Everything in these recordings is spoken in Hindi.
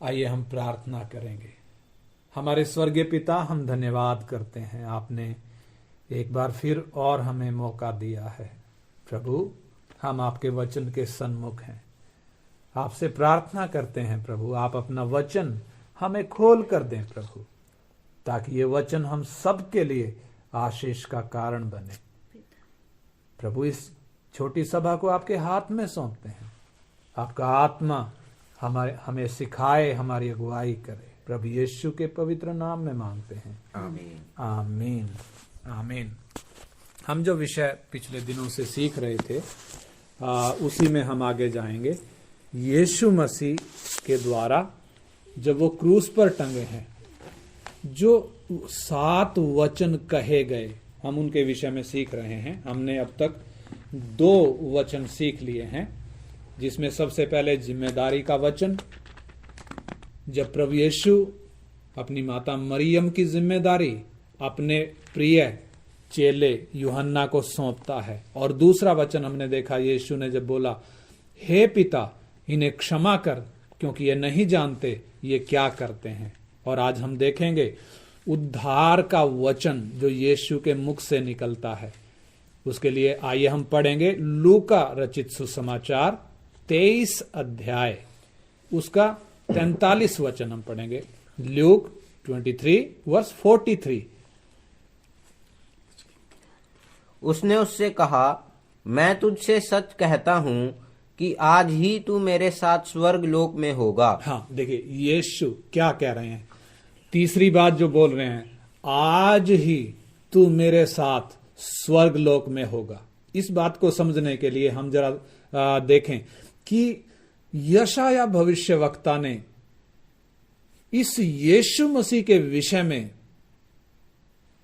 आइए हम प्रार्थना करेंगे। हमारे स्वर्गीय पिता, हम धन्यवाद करते हैं, आपने एक बार फिर और हमें मौका दिया है। प्रभु, हम आपके वचन के सन्मुख हैं, आपसे प्रार्थना करते हैं प्रभु, आप अपना वचन हमें खोल कर दें प्रभु, ताकि ये वचन हम सबके लिए आशीष का कारण बने। प्रभु, इस छोटी सभा को आपके हाथ में सौंपते हैं, आपका आत्मा हमें सिखाए, हमारी अगुवाई करे। प्रभु यीशु के पवित्र नाम में मांगते हैं, आमीन आमीन आमीन। हम जो विषय पिछले दिनों से सीख रहे थे उसी में हम आगे जाएंगे। यीशु मसीह के द्वारा जब वो क्रूस पर टंगे हैं, जो 7 वचन कहे गए, हम उनके विषय में सीख रहे हैं। हमने अब तक 2 वचन सीख लिए हैं, जिसमें सबसे पहले जिम्मेदारी का वचन, जब प्रभु यीशु अपनी माता मरियम की जिम्मेदारी अपने प्रिय चेले यूहन्ना को सौंपता है। और दूसरा वचन हमने देखा, यीशु ने जब बोला, हे पिता, इन्हें क्षमा कर, क्योंकि ये नहीं जानते ये क्या करते हैं। और आज हम देखेंगे उद्धार का वचन जो यीशु के मुख से निकलता है। उसके लिए आइए हम पढ़ेंगे लूका रचित सुसमाचार 23 अध्याय, उसका 43 वचन हम पढ़ेंगे। Luke 23 verse 43। उसने उससे कहा, मैं तुझसे सच कहता हूं कि आज ही तू मेरे साथ स्वर्ग लोक में होगा। हाँ, देखिए यीशु क्या कह रहे हैं, तीसरी बात जो बोल रहे हैं, आज ही तू मेरे साथ स्वर्ग लोक में होगा। इस बात को समझने के लिए हम जरा देखें कि यशाया भविष्यवक्ता ने इस यीशु मसीह के विषय में,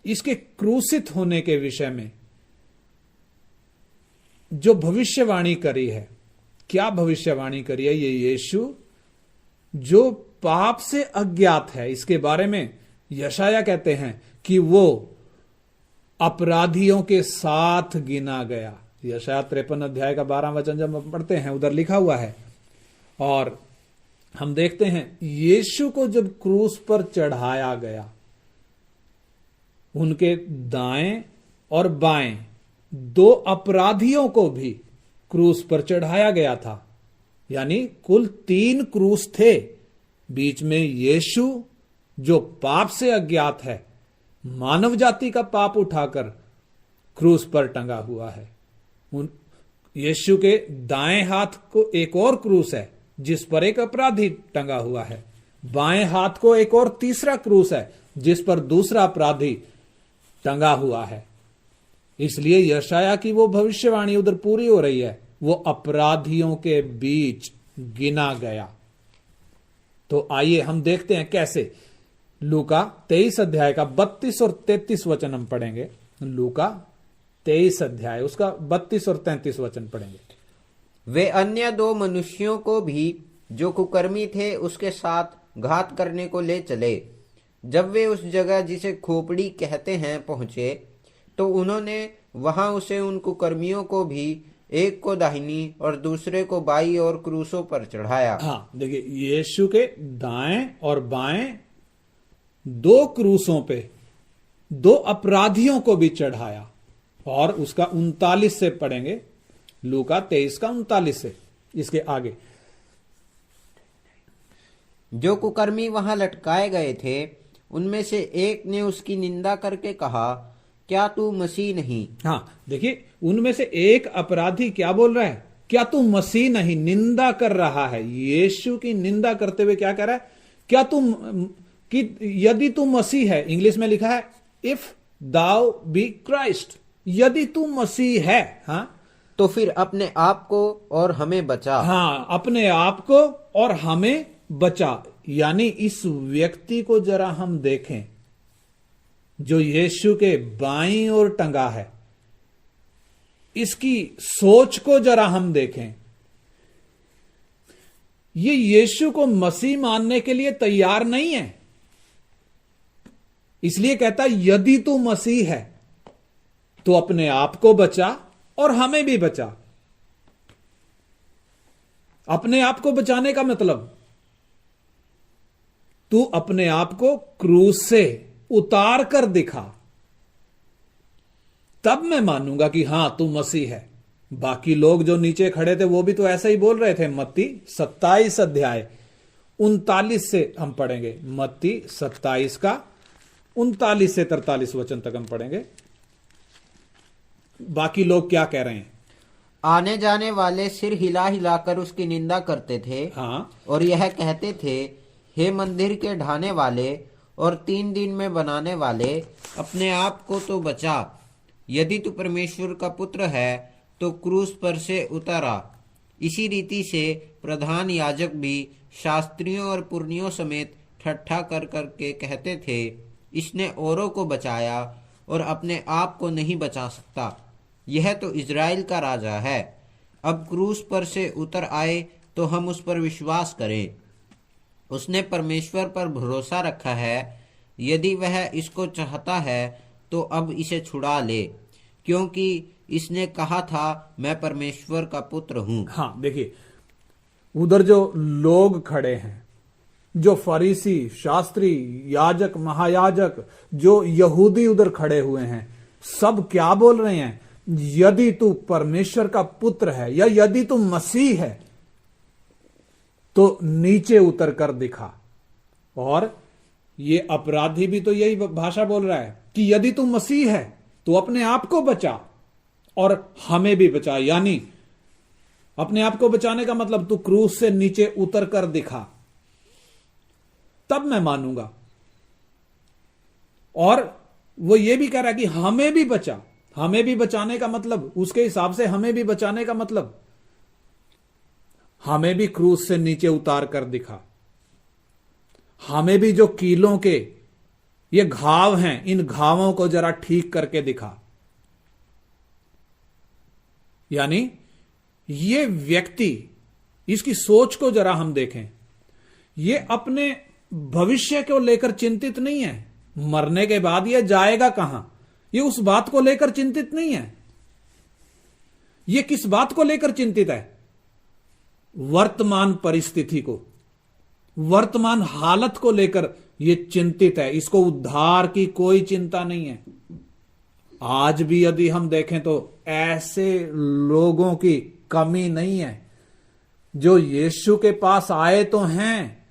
इसके क्रूसित होने के विषय में जो भविष्यवाणी करी है। क्या भविष्यवाणी करी है? ये यीशु जो पाप से अज्ञात है, इसके बारे में यशाया कहते हैं कि वो अपराधियों के साथ गिना गया। यशाया 53 अध्याय का 12 वचन जब हम पढ़ते हैं, उधर लिखा हुआ है। और हम देखते हैं यीशु को जब क्रूस पर चढ़ाया गया, उनके दाएं और बाएं 2 अपराधियों को भी क्रूस पर चढ़ाया गया था। यानी कुल 3 क्रूस थे। बीच में यीशु जो पाप से अज्ञात है, मानव जाति का पाप उठाकर क्रूस पर टंगा हुआ है। यीशु के दाएं हाथ को एक और क्रूस है जिस पर एक अपराधी टंगा हुआ है। बाएं हाथ को एक और तीसरा क्रूस है जिस पर दूसरा अपराधी टंगा हुआ है। इसलिए यशाया की वो भविष्यवाणी उधर पूरी हो रही है, वो अपराधियों के बीच गिना गया। तो आइए हम देखते हैं कैसे। लूका 23 अध्याय का 32 और 33 वचन हम पढ़ेंगे। लूका 23 अध्याय उसका 32 और 33 वचन पढ़ेंगे। वे अन्य 2 मनुष्यों को भी जो कुकर्मी थे उसके साथ घात करने को ले चले। जब वे उस जगह जिसे खोपड़ी कहते हैं पहुंचे, तो उन्होंने वहां उसे उन कुकर्मियों को भी, एक को दाहिनी और दूसरे को बाईं ओर क्रूसों पर चढ़ाया। हाँ, देखिए यीशु के दाएं और बाएं 2 क्रूसों पे 2 अपराधियों को भी चढ़ाया। और उसका 39 से पढ़ेंगे, लूका 23 का 39 से इसके आगे। जो कुकर्मी वहां लटकाए गए थे, उनमें से एक ने उसकी निंदा करके कहा, क्या तू मसीह नहीं? हाँ, देखिए उनमें से एक अपराधी क्या बोल रहा है? क्या तू मसीह नहीं? निंदा कर रहा है। यीशु की निंदा करते हुए क्या कह रहा है? क्या तू, कि यदि तू मसीह है, इंग्लिश में लिखा है इफ दाउ बी क्राइस्ट, यदि तू मसीह है, हाँ, तो फिर अपने आप को और हमें बचा। हाँ, अपने आप को और हमें बचा। यानी इस व्यक्ति को जरा हम देखें जो यीशु के बाईं ओर टंगा है, इसकी सोच को जरा हम देखें। ये यीशु को मसीह मानने के लिए तैयार नहीं है, इसलिए कहता यदि तू मसीह है तो अपने आप को बचा और हमें भी बचा। अपने आप को बचाने का मतलब तू अपने आप को क्रूस से उतार कर दिखा, तब मैं मानूंगा कि हां तू मसीह है। बाकी लोग जो नीचे खड़े थे वो भी तो ऐसा ही बोल रहे थे। मत्ती 27 अध्याय 39 से हम पढ़ेंगे। मत्ती 27 का 39 से 43 वचन तक हम पढ़ेंगे। बाकी लोग क्या कह रहे हैं? आने जाने वाले सिर हिला हिलाकर उसकी निंदा करते थे। हाँ, और यह कहते थे, हे मंदिर के ढाने वाले और 3 दिन में बनाने वाले, अपने आप को तो बचा। यदि तू परमेश्वर का पुत्र है तो क्रूस पर से उतर आ। इसी रीति से प्रधान याजक भी शास्त्रियों और पुरनियों समेत ठट्ठा कर करके कहते थे, इसने औरों को बचाया और अपने आप को नहीं बचा सकता। यह तो इज़राइल का राजा है। अब क्रूस पर से उतर आए तो हम उस पर विश्वास करें। उसने परमेश्वर पर भरोसा रखा है। यदि वह इसको चाहता है तो अब इसे छुड़ा ले, क्योंकि इसने कहा था, मैं परमेश्वर का पुत्र हूं। हाँ, देखिए उधर जो लोग खड़े हैं, जो फरीसी, शास्त्री, याजक, महायाजक, जो यहूदी उधर खड़े हुए हैं, सब क्या बोल रहे हैं? यदि तू परमेश्वर का पुत्र है या यदि तू मसीह है तो नीचे उतर कर दिखा। और ये अपराधी भी तो यही भाषा बोल रहा है कि यदि तू मसीह है तो अपने आप को बचा और हमें भी बचा। यानी अपने आप को बचाने का मतलब तू क्रूस से नीचे उतर कर दिखा, तब मैं मानूंगा। और वो ये भी कह रहा है कि हमें भी बचा। हमें भी बचाने का मतलब, उसके हिसाब से हमें भी बचाने का मतलब हमें भी क्रूस से नीचे उतार कर दिखा। हमें भी जो कीलों के ये घाव हैं, इन घावों को जरा ठीक करके दिखा। यानी ये व्यक्ति, इसकी सोच को जरा हम देखें, ये अपने भविष्य को लेकर चिंतित नहीं है। मरने के बाद ये जाएगा कहां, ये उस बात को लेकर चिंतित नहीं है। ये किस बात को लेकर चिंतित है? वर्तमान परिस्थिति को, वर्तमान हालत को लेकर ये चिंतित है। इसको उद्धार की कोई चिंता नहीं है। आज भी यदि हम देखें तो ऐसे लोगों की कमी नहीं है जो यीशु के पास आए तो हैं,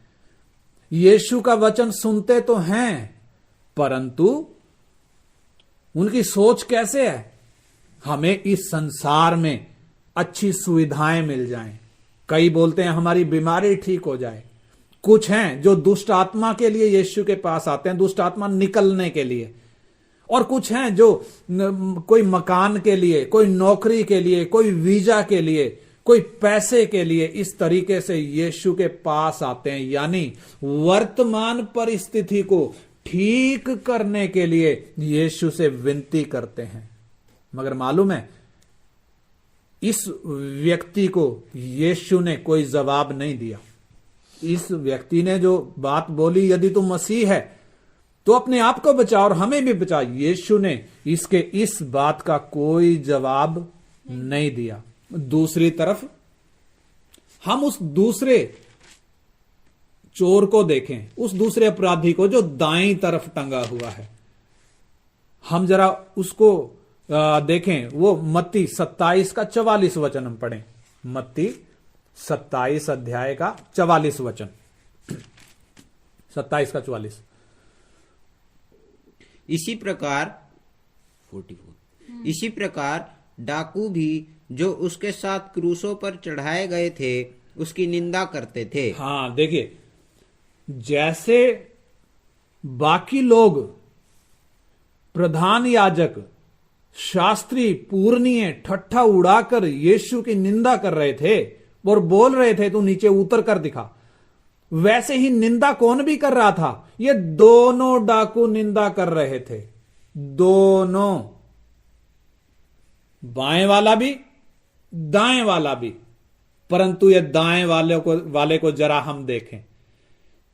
यीशु का वचन सुनते तो हैं, परंतु उनकी सोच कैसे है? हमें इस संसार में अच्छी सुविधाएं मिल जाएं। कई बोलते हैं हमारी बीमारी ठीक हो जाए। कुछ हैं जो दुष्ट आत्मा के लिए यीशु के पास आते हैं, दुष्ट आत्मा निकलने के लिए। और कुछ हैं जो कोई मकान के लिए, कोई नौकरी के लिए, कोई वीजा के लिए, कोई पैसे के लिए, इस तरीके से यीशु के पास आते हैं। यानी वर्तमान परिस्थिति को ठीक करने के लिए यीशु से विनती करते हैं। मगर मालूम है, इस व्यक्ति को यीशु ने कोई जवाब नहीं दिया। इस व्यक्ति ने जो बात बोली, यदि तू मसीह है तो अपने आप को बचा और हमें भी बचा, यीशु ने इसके इस बात का कोई जवाब नहीं दिया। दूसरी तरफ हम उस दूसरे चोर को देखें, उस दूसरे अपराधी को जो दाईं तरफ टंगा हुआ है। हम जरा उसको देखें। वो मत्ती 27 का 44 वचन हम पढ़ें। मत्ती 27 अध्याय का 44 वचन, 27 का 44। इसी प्रकार 44 इसी प्रकार डाकू भी जो उसके साथ क्रूसों पर चढ़ाए गए थे उसकी निंदा करते थे। हाँ, देखिए, जैसे बाकी लोग, प्रधान याजक, शास्त्री, पूर्णिये ठट्ठा उड़ाकर यीशु की निंदा कर रहे थे और बोल रहे थे तू नीचे उतर कर दिखा, वैसे ही निंदा कौन भी कर रहा था? ये दोनों डाकू निंदा कर रहे थे। दोनों, बाएं वाला भी, दाएं वाला भी। परंतु ये दाएं वाले को जरा हम देखें।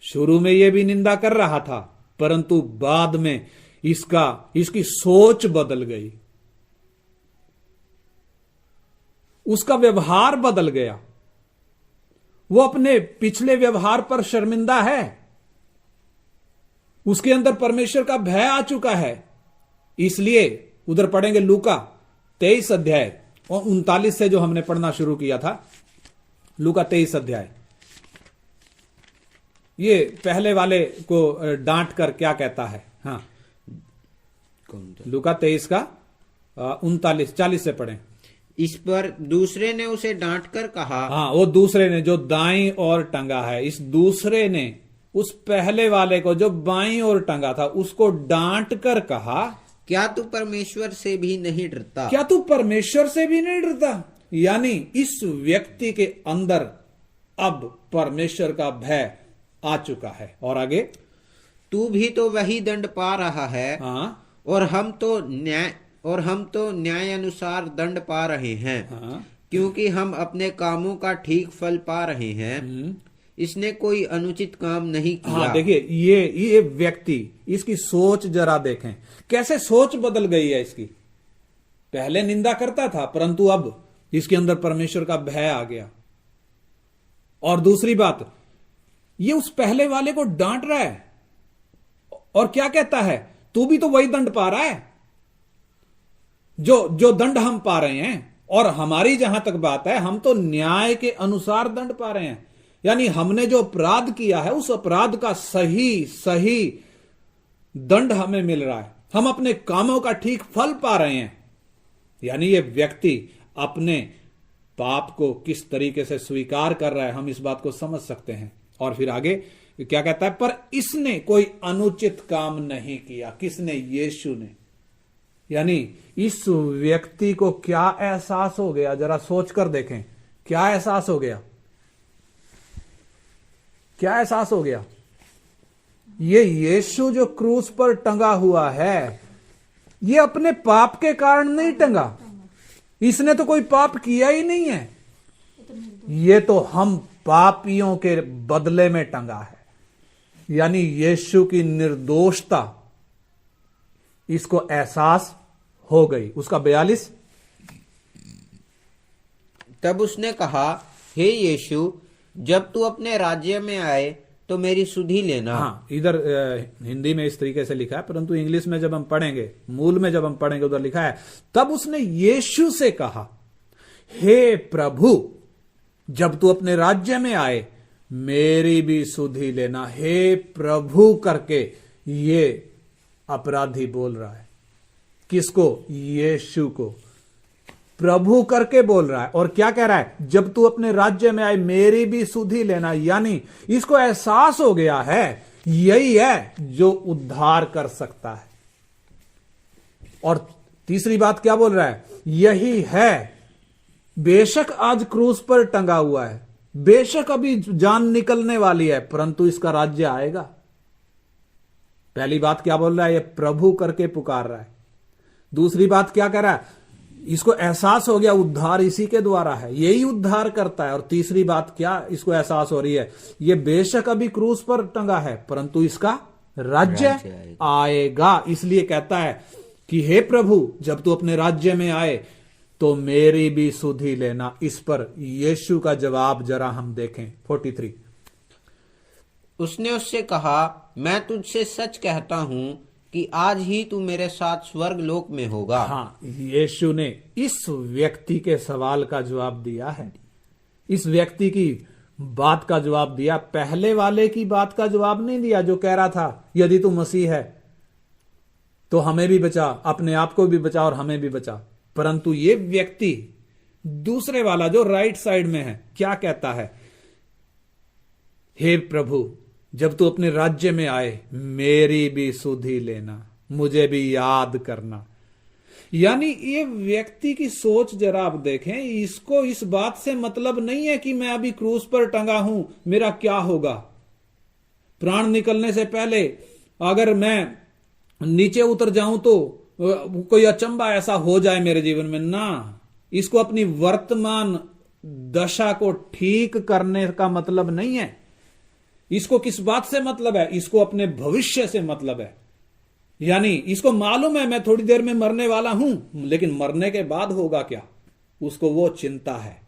शुरू में ये भी निंदा कर रहा था, परंतु बाद में इसकी सोच बदल गई, उसका व्यवहार बदल गया। वो अपने पिछले व्यवहार पर शर्मिंदा है, उसके अंदर परमेश्वर का भय आ चुका है। इसलिए उधर पढ़ेंगे लूका 23 अध्याय और 39 से जो हमने पढ़ना शुरू किया था। लूका 23 अध्याय, ये पहले वाले को डांट कर क्या कहता है। हाँ, लूका 23 का 39-40 से पढ़ें। इस पर दूसरे ने उसे डांट कर कहा। हाँ, वो दूसरे ने जो दाईं ओर टंगा है, इस दूसरे ने उस पहले वाले को जो बाईं ओर टंगा था उसको डांट कर कहा, क्या तू परमेश्वर से भी नहीं डरता? क्या तू परमेश्वर से भी नहीं डरता? यानी इस व्यक्ति के अंदर अब परमेश्वर का भय आ चुका है। और आगे, तू भी तो वही दंड पा रहा है। हाँ, और हम तो न्याय अनुसार दंड पा रहे हैं। हाँ, क्योंकि हम अपने कामों का ठीक फल पा रहे हैं। इसने कोई अनुचित काम नहीं किया। हाँ, देखिए ये व्यक्ति, इसकी सोच जरा देखें, कैसे सोच बदल गई है इसकी। पहले निंदा करता था, परंतु अब इसके अंदर परमेश्वर का भय आ गया। और दूसरी बात, ये उस पहले वाले को डांट रहा है और क्या कहता है, तू भी तो वही दंड पा रहा है जो दंड हम पा रहे हैं। और हमारी जहां तक बात है, हम तो न्याय के अनुसार दंड पा रहे हैं। यानी हमने जो अपराध किया है उस अपराध का सही दंड हमें मिल रहा है। हम अपने कामों का ठीक फल पा रहे हैं। यानी ये व्यक्ति अपने पाप को किस तरीके से स्वीकार कर रहा है, हम इस बात को समझ सकते हैं। और फिर आगे क्या कहता है, पर इसने कोई अनुचित काम नहीं किया। किसने? यीशु ने। यानी इस व्यक्ति को क्या एहसास हो गया, जरा सोच कर देखें, क्या एहसास हो गया? क्या एहसास हो गया? ये यीशु जो क्रूस पर टंगा हुआ है, ये अपने पाप के कारण नहीं टंगा। इसने तो कोई पाप किया ही नहीं है। ये तो हम पापियों के बदले में टंगा है। यानी यीशु की निर्दोषता इसको एहसास हो गई। उसका 42। तब उसने कहा, हे यीशु, जब तू अपने राज्य में आए तो मेरी सुधि लेना। हाँ, इधर हिंदी में इस तरीके से लिखा है, परंतु इंग्लिश में जब हम पढ़ेंगे, मूल में जब हम पढ़ेंगे, उधर लिखा है, तब उसने यीशु से कहा, हे प्रभु, जब तू अपने राज्य में आए मेरी भी सुधि लेना। हे प्रभु करके ये अपराधी बोल रहा है। किसको? यीशु को प्रभु करके बोल रहा है। और क्या कह रहा है? जब तू अपने राज्य में आए मेरी भी सुधि लेना। यानी इसको एहसास हो गया है यही है जो उद्धार कर सकता है। और तीसरी बात क्या बोल रहा है? यही है, बेशक आज क्रूस पर टंगा हुआ है, बेशक अभी जान निकलने वाली है, परंतु इसका राज्य आएगा। पहली बात क्या बोल रहा है? ये प्रभु करके पुकार रहा है। दूसरी बात क्या कह रहा है? इसको एहसास हो गया उद्धार इसी के द्वारा है, यही उद्धार करता है। और तीसरी बात क्या इसको एहसास हो रही है? ये बेशक अभी क्रूस पर टंगा है, परंतु इसका राज्य आएगा। इसलिए कहता है कि हे प्रभु, जब तू अपने राज्य में आए तो मेरी भी सुधि लेना। इस पर यीशु का जवाब जरा हम देखें। 43। उसने उससे कहा, मैं तुझसे सच कहता हूं कि आज ही तू मेरे साथ स्वर्ग लोक में होगा। हाँ, यीशु ने इस व्यक्ति के सवाल का जवाब दिया है, इस व्यक्ति की बात का जवाब दिया। पहले वाले की बात का जवाब नहीं दिया जो कह रहा था यदि तू मसीह है तो हमें भी बचा, अपने आप को भी बचा और हमें भी बचा। परंतु ये व्यक्ति दूसरे वाला जो राइट साइड में है, क्या कहता है? हे प्रभु, जब तू अपने राज्य में आए मेरी भी सुधि लेना, मुझे भी याद करना। यानी ये व्यक्ति की सोच जरा आप देखें, इसको इस बात से मतलब नहीं है कि मैं अभी क्रूस पर टंगा हूं, मेरा क्या होगा, प्राण निकलने से पहले अगर मैं नीचे उतर जाऊं तो कोई अचंबा ऐसा हो जाए मेरे जीवन में ना। इसको अपनी वर्तमान दशा को ठीक करने का मतलब नहीं है। इसको किस बात से मतलब है? इसको अपने भविष्य से मतलब है। यानी इसको मालूम है मैं थोड़ी देर में मरने वाला हूं, लेकिन मरने के बाद होगा क्या, उसको वो चिंता है।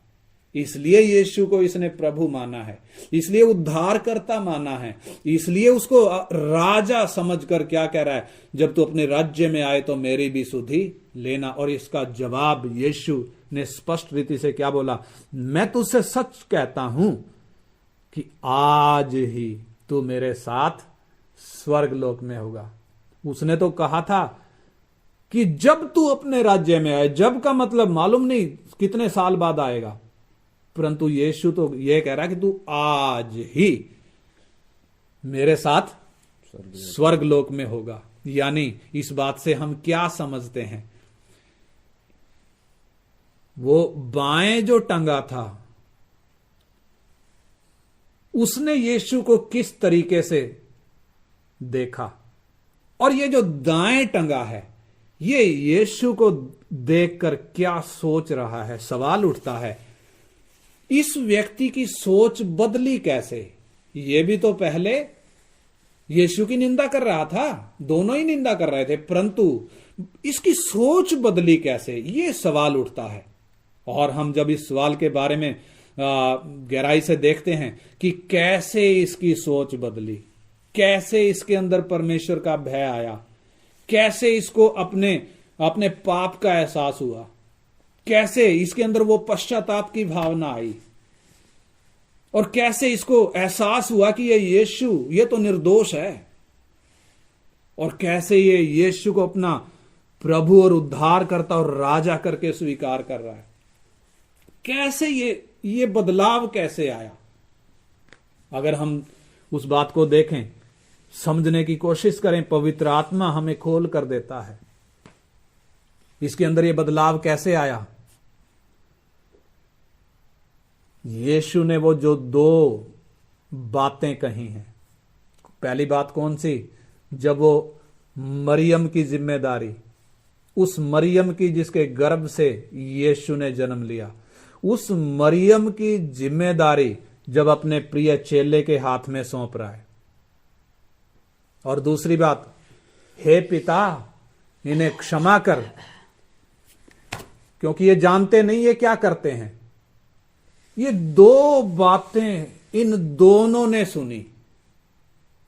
इसलिए यीशु को इसने प्रभु माना है, इसलिए उद्धारकर्ता माना है, इसलिए उसको राजा समझकर क्या कह रहा है, जब तू अपने राज्य में आए तो मेरी भी सुधि लेना। और इसका जवाब यीशु ने स्पष्ट रीति से क्या बोला, मैं तुझसे सच कहता हूं कि आज ही तू मेरे साथ स्वर्ग लोक में होगा। उसने तो कहा था कि जब तू अपने राज्य में आए, जब का मतलब मालूम नहीं कितने साल बाद आएगा, परंतु यीशु तो यह कह रहा है कि तू आज ही मेरे साथ स्वर्ग लोक में होगा। यानी इस बात से हम क्या समझते हैं, वो बाएं जो टंगा था उसने यीशु को किस तरीके से देखा, और ये जो दाएं टंगा है ये यीशु को देखकर क्या सोच रहा है। सवाल उठता है, इस व्यक्ति की सोच बदली कैसे? ये भी तो पहले यीशु की निंदा कर रहा था, दोनों ही निंदा कर रहे थे, परंतु इसकी सोच बदली कैसे, ये सवाल उठता है। और हम जब इस सवाल के बारे में गहराई से देखते हैं कि कैसे इसकी सोच बदली, कैसे इसके अंदर परमेश्वर का भय आया, कैसे इसको अपने पाप का एहसास हुआ, कैसे इसके अंदर वो पश्चाताप की भावना आई, और कैसे इसको एहसास हुआ कि ये यीशु ये तो निर्दोष है, और कैसे ये यीशु को अपना प्रभु और उद्धारकर्ता और राजा करके स्वीकार कर रहा है। कैसे ये बदलाव कैसे आया? अगर हम उस बात को देखें, समझने की कोशिश करें, पवित्र आत्मा हमें खोल कर देता है इसके अंदर ये बदलाव कैसे आया। यीशु ने वो जो दो बातें कही हैं, पहली बात कौन सी, जब वो मरियम की जिम्मेदारी, उस मरियम की जिसके गर्भ से यीशु ने जन्म लिया, उस मरियम की जिम्मेदारी जब अपने प्रिय चेले के हाथ में सौंप रहा है। और दूसरी बात, हे पिता इन्हें क्षमा कर, क्योंकि ये जानते नहीं ये क्या करते हैं। ये दो बातें इन दोनों ने सुनी।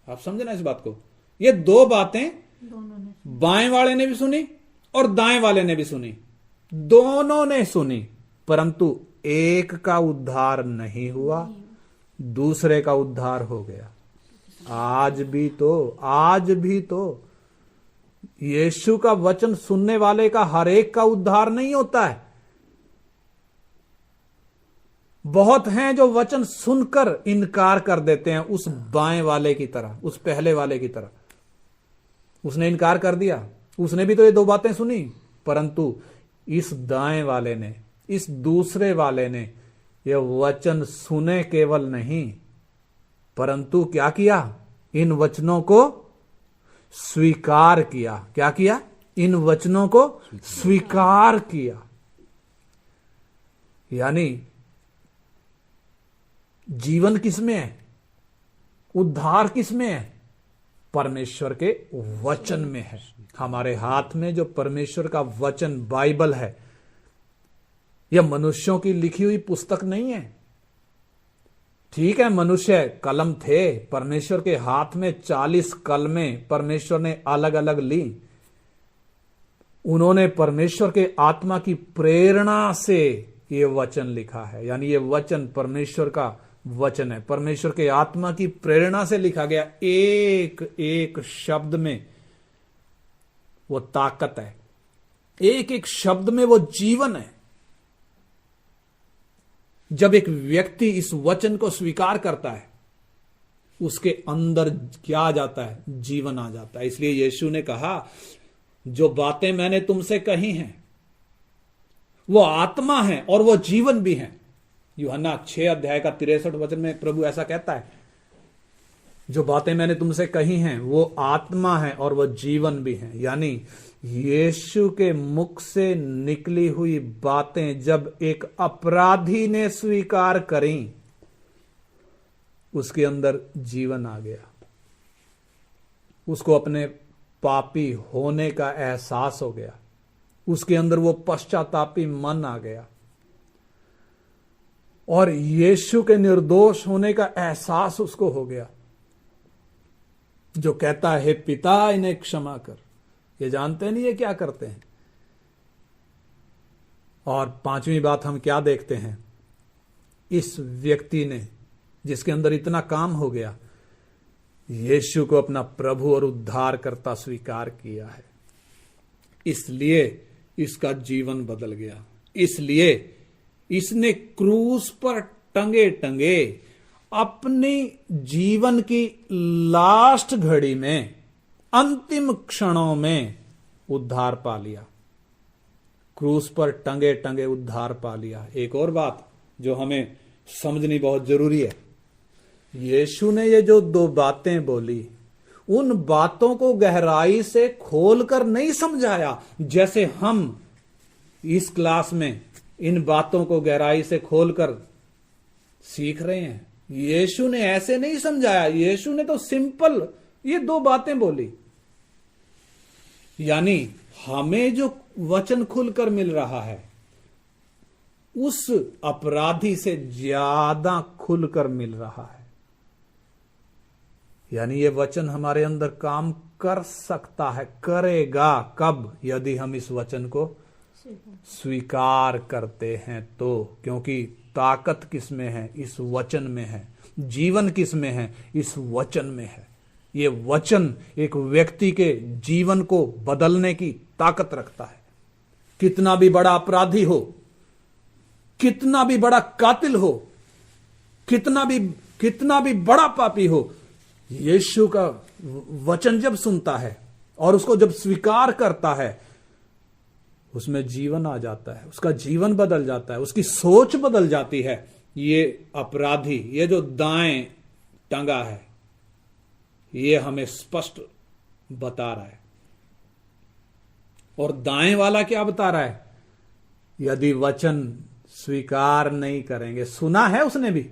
आप समझे ना इस बात को, ये दो बातें बाएं वाले ने भी सुनी और दाएं वाले ने भी सुनी, दोनों ने सुनी, परंतु एक का उद्धार नहीं हुआ, दूसरे का उद्धार हो गया। आज भी तो यीशु का वचन सुनने वाले का हर एक का उद्धार नहीं होता है। बहुत हैं जो वचन सुनकर इनकार कर देते हैं, उस बाएं वाले की तरह, उस पहले वाले की तरह। उसने इनकार कर दिया, उसने भी तो ये दो बातें सुनी, परंतु इस दाएं वाले ने, इस दूसरे वाले ने ये वचन सुने केवल नहीं, परंतु क्या किया, इन वचनों को स्वीकार किया। क्या किया? इन वचनों को स्वीकार किया। यानी जीवन किसमें है, उद्धार किसमें है? परमेश्वर के वचन में है। हमारे हाथ में जो परमेश्वर का वचन बाइबल है, यह मनुष्यों की लिखी हुई पुस्तक नहीं है। ठीक है, मनुष्य कलम थे, परमेश्वर के हाथ में 40 कलमें परमेश्वर ने अलग अलग ली। उन्होंने परमेश्वर के आत्मा की प्रेरणा से ये वचन लिखा है। यानी ये वचन परमेश्वर का वचन है, परमेश्वर के आत्मा की प्रेरणा से लिखा गया। एक एक शब्द में वो ताकत है, एक एक शब्द में वो जीवन है। जब एक व्यक्ति इस वचन को स्वीकार करता है, उसके अंदर क्या आ जाता है? जीवन आ जाता है। इसलिए यीशु ने कहा, जो बातें मैंने तुमसे कही हैं वो आत्मा है और वो जीवन भी है। यूहन्ना 6 अध्याय का 63 वचन में प्रभु ऐसा कहता है, जो बातें मैंने तुमसे कही हैं वो आत्मा है और वो जीवन भी है। यानी यीशु के मुख से निकली हुई बातें जब एक अपराधी ने स्वीकार करी, उसके अंदर जीवन आ गया, उसको अपने पापी होने का एहसास हो गया, उसके अंदर वो पश्चातापी मन आ गया। और यीशु के निर्दोष होने का एहसास उसको हो गया, जो कहता है, हे पिता इन्हें क्षमा कर, ये जानते नहीं ये क्या करते हैं। और पांचवी बात हम क्या देखते हैं, इस व्यक्ति ने, जिसके अंदर इतना काम हो गया, यीशु को अपना प्रभु और उद्धारकर्ता स्वीकार किया है, इसलिए इसका जीवन बदल गया। इसलिए इसने क्रूस पर टंगे टंगे अपनी जीवन की लास्ट घड़ी में, अंतिम क्षणों में उद्धार पा लिया। क्रूस पर टंगे टंगे उद्धार पा लिया। एक और बात जो हमें समझनी बहुत जरूरी है, यीशु ने ये जो 2 बातें बोली, उन बातों को गहराई से खोलकर नहीं समझाया, जैसे हम इस क्लास में इन बातों को गहराई से खोलकर सीख रहे हैं। यीशु ने ऐसे नहीं समझाया, यीशु ने तो सिंपल ये 2 बातें बोली। यानी हमें जो वचन खुलकर मिल रहा है, उस अपराधी से ज्यादा खुलकर मिल रहा है। यानी ये वचन हमारे अंदर काम कर सकता है, करेगा कब? यदि हम इस वचन को स्वीकार करते हैं तो। क्योंकि ताकत किस में है? इस वचन में है। जीवन किस में है? इस वचन में है। ये वचन एक व्यक्ति के जीवन को बदलने की ताकत रखता है। कितना भी बड़ा अपराधी हो, कितना भी बड़ा कातिल हो, कितना भी बड़ा पापी हो, यीशु का वचन जब सुनता है और उसको जब स्वीकार करता है, उसमें जीवन आ जाता है, उसका जीवन बदल जाता है, उसकी सोच बदल जाती है। ये अपराधी, ये जो दाएं टंगा है, ये हमें स्पष्ट बता रहा है। और दाएं वाला क्या बता रहा है? यदि वचन स्वीकार नहीं करेंगे, सुना है उसने भी,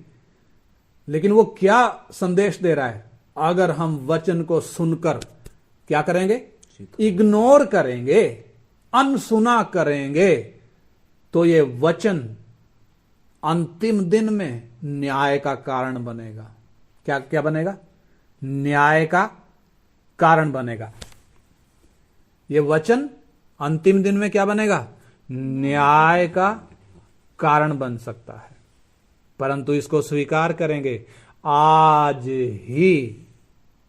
लेकिन वो क्या संदेश दे रहा है? अगर हम वचन को सुनकर क्या करेंगे? इग्नोर करेंगे, अनसुना करेंगे, तो ये वचन अंतिम दिन में न्याय का कारण बनेगा। क्या क्या बनेगा? न्याय का कारण बनेगा। ये वचन अंतिम दिन में क्या बनेगा? न्याय का कारण बन सकता है। परंतु इसको स्वीकार करेंगे। आज ही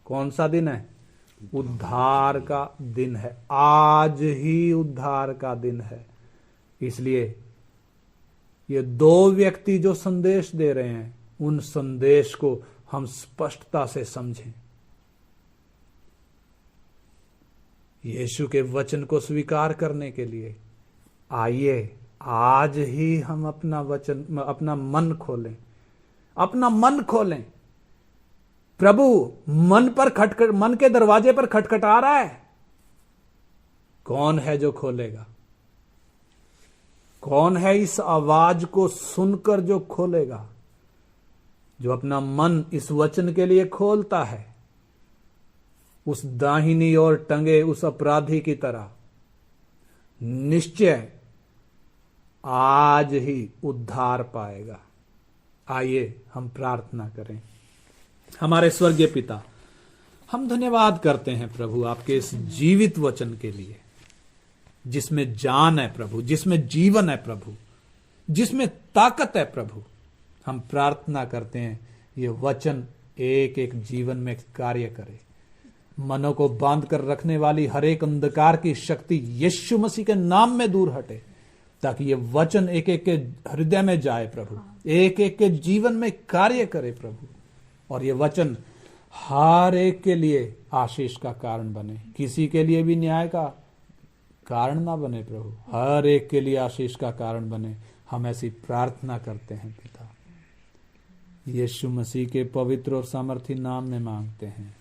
कौन सा दिन है? उद्धार का दिन है। आज ही उद्धार का दिन है। इसलिए ये 2 व्यक्ति जो संदेश दे रहे हैं, उन संदेश को हम स्पष्टता से समझें। यीशु के वचन को स्वीकार करने के लिए आइए आज ही हम अपना मन खोलें, अपना मन खोलें। प्रभु मन के दरवाजे पर खटखटा रहा है। कौन है जो खोलेगा? कौन है इस आवाज को सुनकर जो खोलेगा? जो अपना मन इस वचन के लिए खोलता है, उस दाहिनी ओर टंगे उस अपराधी की तरह निश्चय आज ही उद्धार पाएगा। आइए हम प्रार्थना करें। हमारे स्वर्गीय पिता, हम धन्यवाद करते हैं प्रभु आपके इस जीवित वचन के लिए, जिसमें जान है प्रभु, जिसमें जीवन है प्रभु, जिसमें ताकत है प्रभु। हम प्रार्थना करते हैं ये वचन एक एक जीवन में कार्य करे। मनों को बांध कर रखने वाली हर एक अंधकार की शक्ति यीशु मसीह के नाम में दूर हटे, ताकि ये वचन एक एक के हृदय में जाए प्रभु, एक एक के जीवन में कार्य करे प्रभु। और ये वचन हर एक के लिए आशीष का कारण बने, किसी के लिए भी न्याय का कारण ना बने प्रभु, हर एक के लिए आशीष का कारण बने। हम ऐसी प्रार्थना करते हैं पिता, यीशु मसीह के पवित्र और सामर्थी नाम में मांगते हैं।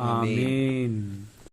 आमीन।